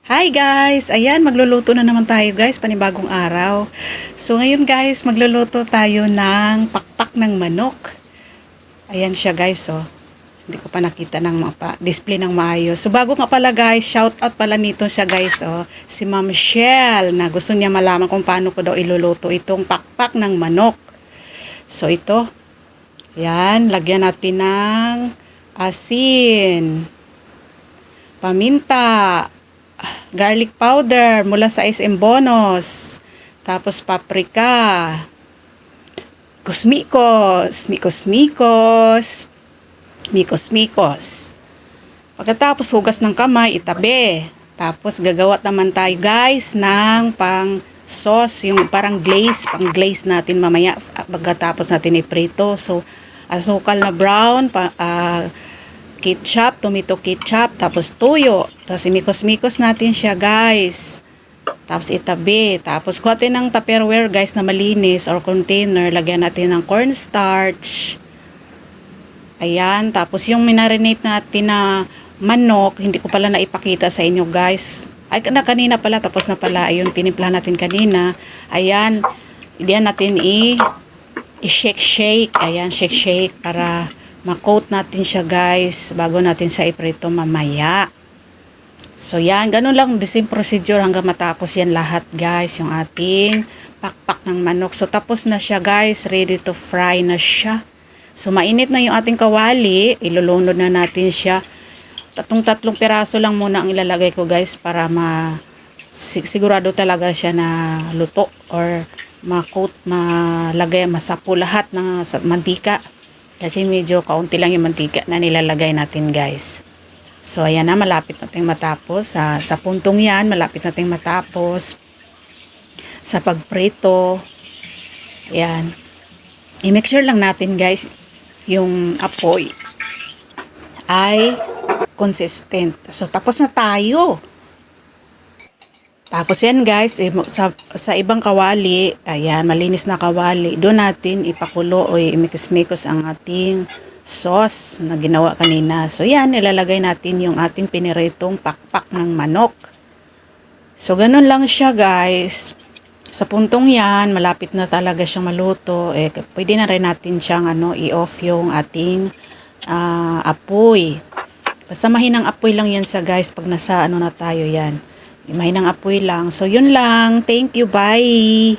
Hi guys! Ayan, magluluto na naman tayo guys, panibagong araw. So ngayon guys, magluluto tayo ng pakpak ng manok. Ayan siya guys, oh. Hindi ko pa nakita ng display ng maayos. So bago nga pala guys, shout out pala nito siya guys, oh. Si Ma'am Shell na gusto niya malaman kung paano ko daw iluluto itong pakpak ng manok. So ito, ayan, lagyan natin ng asin, paminta, garlic powder mula sa SM Bonus, tapos paprika, mikos. Pagkatapos hugas ng kamay, itabi. Tapos gagawa naman tayo guys ng pang sauce, yung parang pang glaze natin mamaya pagkatapos natin iprito. So asukal na brown, ketchup, tomato ketchup, tapos tuyo. Tapos imikos-mikos natin siya guys. Tapos itabi. Tapos kuha natin ng Tupperware guys na malinis or container. Lagyan natin ng cornstarch. Ayan. Tapos yung minarinate natin na manok, hindi ko pala naipakita sa inyo guys. Ay, kanina pala. Tapos na pala. Ayun, tinimpla natin kanina. Ayan. Diyan natin i-shake. Ayan, shake para ma-coat natin siya guys bago natin siya iprito mamaya. So yan, ganun lang the same procedure hanggang matapos yan lahat guys, yung ating pakpak ng manok. So tapos na siya guys, ready to fry na siya. So mainit na yung ating kawali, ilulunod na natin siya. Tatlong piraso lang muna ang ilalagay ko guys para sigurado talaga siya na luto or ma-coat, malagay, masapo lahat ng mantika. Kasi medyo kaunti lang yung mantika na nilalagay natin guys. So ayan na, malapit nating matapos. Sa puntong yan, malapit nating matapos. Sa pagprito. Ayan. I-make sure lang natin guys, yung apoy ay consistent. So tapos na tayo. Tapos yan guys, sa ibang kawali, ayan, malinis na kawali, doon natin ipakulo o imikos-mikos ang ating sauce na ginawa kanina. So yan, ilalagay natin yung ating piniritong pakpak ng manok. So ganun lang siya guys. Sa puntong yan, malapit na talaga siyang maluto. Pwede na rin natin siyang i-off yung ating apoy. Basta mahinang apoy lang yan sa guys pag nasa na tayo yan. Mahinang apoy lang. So, yun lang. Thank you. Bye!